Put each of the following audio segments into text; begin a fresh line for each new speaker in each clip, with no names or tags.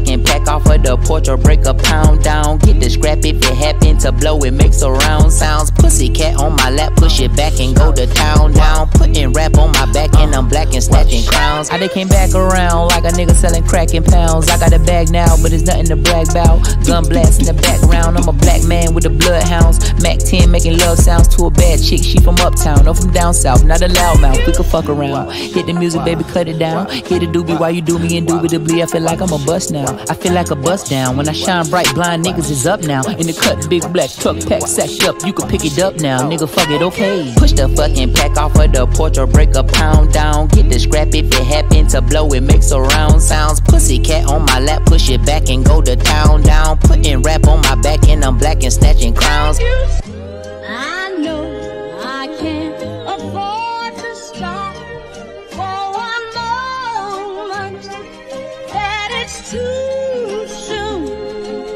fucking pack off of the porch or break a pound down. Get the scrap if it happen to blow, it makes a round sounds. Pussycat on my lap, push it back and go to town down. Putting rap on my back and I'm blackin, snatching crowns. I came back around like a nigga selling crack in pounds. I got a bag now, but it's nothing to brag about. Gun blast in the background, I'm a black man with the bloodhounds. Mac 10 making love sounds to a bad chick, she from Uptown, no from down south, not a loudmouth, we could fuck around. Hit the music, baby, cut it down. Hit a doobie while you do me indubitably. I feel like I'm a bust now, I feel like a bust down. When I shine bright, blind niggas is up now. In the cut, big black truck pack sacked up, you can pick it up now, nigga, fuck it, okay. Push the fucking pack off of the porch or break a pound down. Get the scrap if it happen to blow, it makes a round sounds. Pussycat on my lap, push it back and go to town down. Putting rap on my back and I'm blackin, snatching crowns.
I know I can't afford to stop for one moment, that it's too soon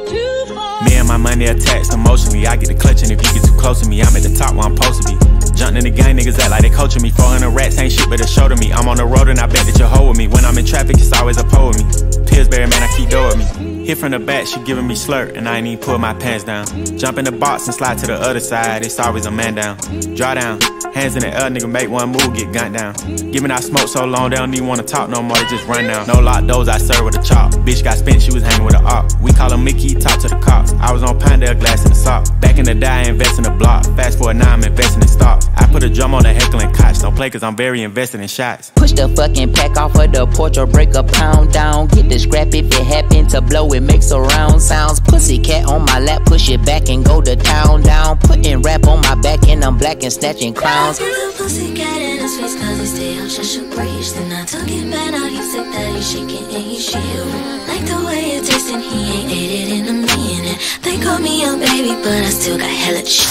to fall.
Me and my money attached emotionally. I get the clutching if you get too close to me. I'm at the top where I'm supposed to be. Jumping in the gang, niggas act like they coaching me. 400 rats ain't shit but a show to me. I'm on the road and I bet that you'll hold with me. When I'm in traffic, it's always a pole with me. Pillsbury, man, I keep dough with me. Hit from the back, she giving me slurp, and I ain't even pull my pants down. Jump in the box and slide to the other side, it's always a man down. Draw down, hands in the air, nigga, make one move, get gunned down. Giving out smoke so long, they don't even wanna talk no more, they just run down. No lock doors, I serve with a chop. Bitch got spent, she was hanging with a op. We call him Mickey, talk to the cops. I was on Pinedale, glass in the sock. Back in the day, I invest in the block. Fast forward now, I'm investing in stocks. I put a drum on the heckling cots. Don't play cause I'm very invested in shots.
Push the fucking pack off of the porch or break a pound down. Get the scrap if it happen to blow, it makes a round sounds. Pussycat on my lap, push it back and go to town down. Putting rap on my back and I'm blackin, snatching crowns.
I threw the pussycat in his face cause he stayed on Shush Breach. Then I took it back, now he's sick that he's shaking and he's shivering. Like the way it tastes and he ain't ate it in a minute. They call me a baby but I still got hella shit.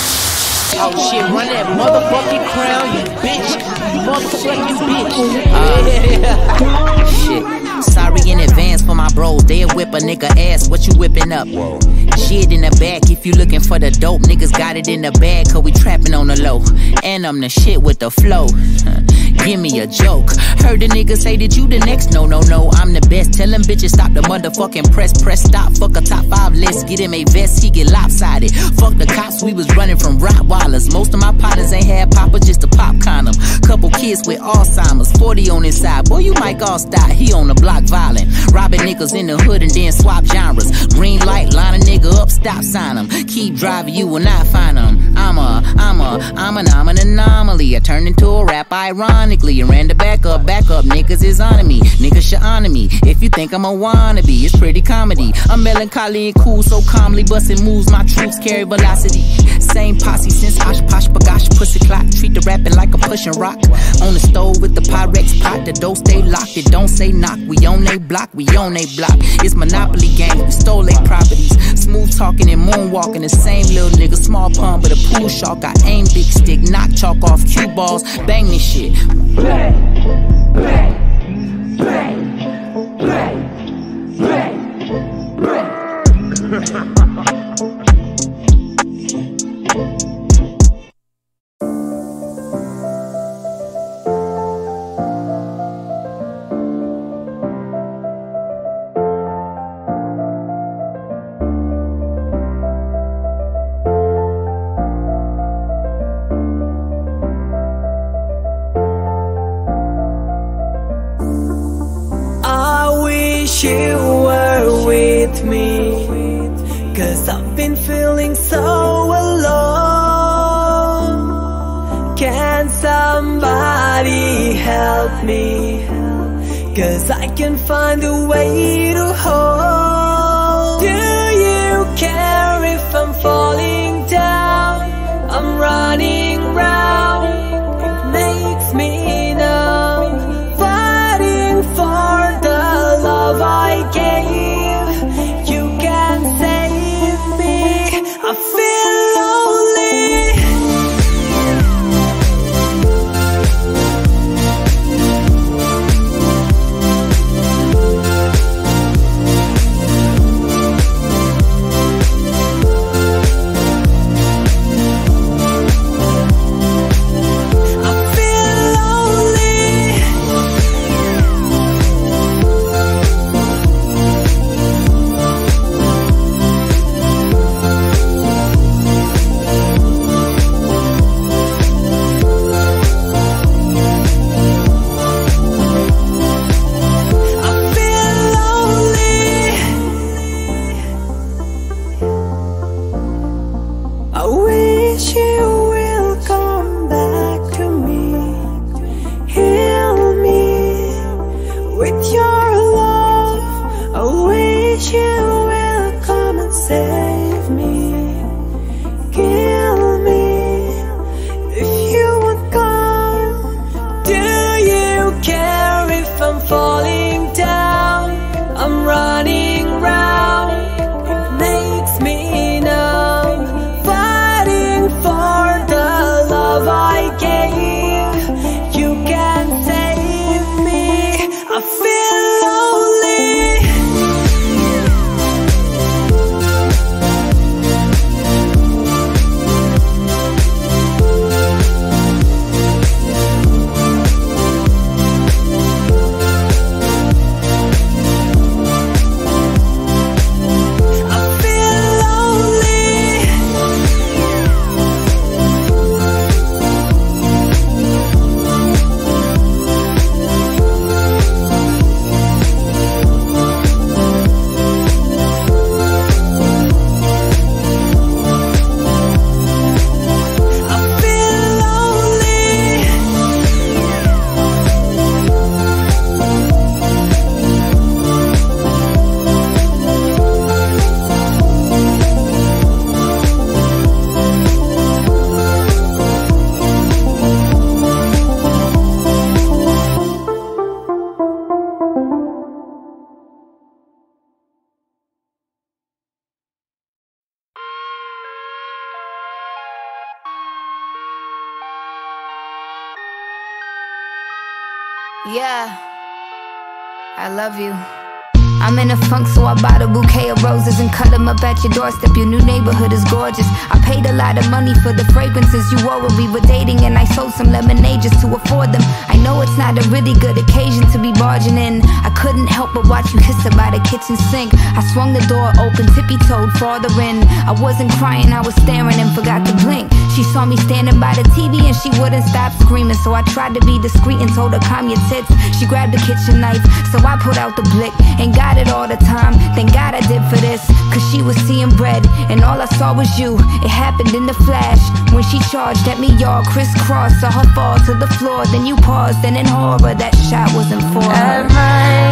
Oh shit, run that motherfucking crown, you bitch. Motherfucking bitch. Shit. Sorry in advance for my bros, they'll whip a nigga ass, what you whipping up? Shit in the back, if you looking for the dope, niggas got it in the bag, cause we trapping on the low. And I'm the shit with the flow. Give me a joke. Heard the nigga say that you the next, no, I'm the best. Tell them bitches stop the motherfucking press stop. Fuck a top 5 list, get him a vest, he get lopsided. Fuck the cops, we was running from Rottweilers. Most of my partners ain't had papa, just a pop condom. Couple kids with Alzheimer's, 40 on his side. Boy, you might all stop, he on the block violent. Robbing niggas in the hood and then swap genres. Green light, line a nigga up, stop sign him. Keep driving, you will not find him. I'm an anomaly. I turned into a rap ironically and ran the back up, niggas is on me. Niggas should honor me. If you think I'm a wannabe, it's pretty comedy. I'm melancholy and cool, so calmly busting moves. My troops carry velocity. Same posse since Osh Posh Bagosh Pussy Clot. Treat the rapping like a pushing rock. On the stove with the Pyrex pot, the door stay locked, it don't say knock. We on they block, we on they block. It's Monopoly gang, we stole they properties. Smooth talking and moonwalking, the same little nigga. Small pun but a pool shark. I aim big stick, knock chalk off cue balls. Bang this shit. Play, play, play, play, play, play.
You were with me, cause I've been feeling so alone. Can somebody help me? Cause I can't find a way to hold. Do you care if I'm falling down? I'm running round, it makes me numb. Fighting for the love I gave, you can save me. I feel lonely. save me, kill me if you want gone. Do you care if I'm falling down? I'm running round, it makes me numb, fighting for the love I gave. You can save me, I feel lonely.
Yeah, I love you. I'm in a funk, so I bought a bouquet of roses and cut them up at your doorstep. Your new neighborhood is gorgeous. I paid a lot of money for the fragrances you wore when we were dating, and I sold some lemonade just to afford them. I know it's not a really good occasion to be barging in. I couldn't help but watch you kiss her by the kitchen sink. I swung the door open, tippy-toed farther in. I wasn't crying, I was staring and forgot to blink. She saw me standing by the TV and she wouldn't stop screaming, so I tried to be discreet and told her calm your tits. She grabbed the kitchen knife, so I put out the blick and got it all the time. Thank God I did for this, cause she was seeing red and all I saw was you. It happened in the flash when she charged at me, y'all crisscross. Saw her fall to the floor, then you paused, and in horror that shot wasn't for her.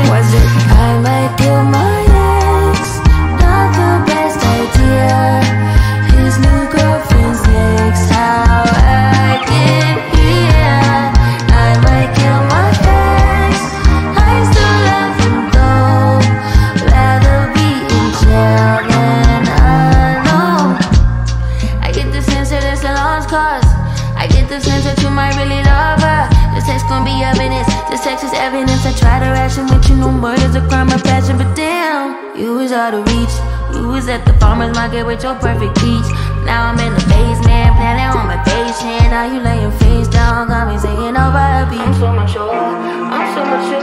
Was it?
I might kill my ex, not the best idea. His new girlfriend's next, how I get here. I might kill my ex, I still love him though. Rather be in jail than alone. I get the sense that it's a lost cause. I get the sense that you might really love her. This text gon' be evidence, this text is evidence. I try to ration with you, no murder's a crime of passion, but damn, you was out of reach. You was at the farmer's market with your perfect peach. Now I'm in the basement, planning on my patient. Now you laying face down, got me singing over a beat. I'm so mature, I'm so mature,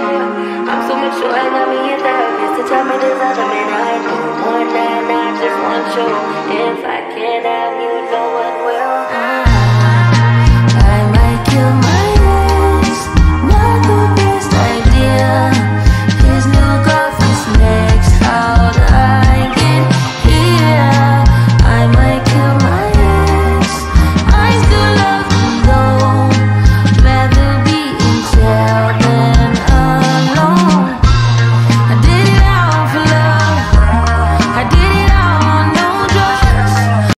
I'm so mature. I got me a therapist to tell me there's other men I know. More than I just want you. If I can't have you, no one will.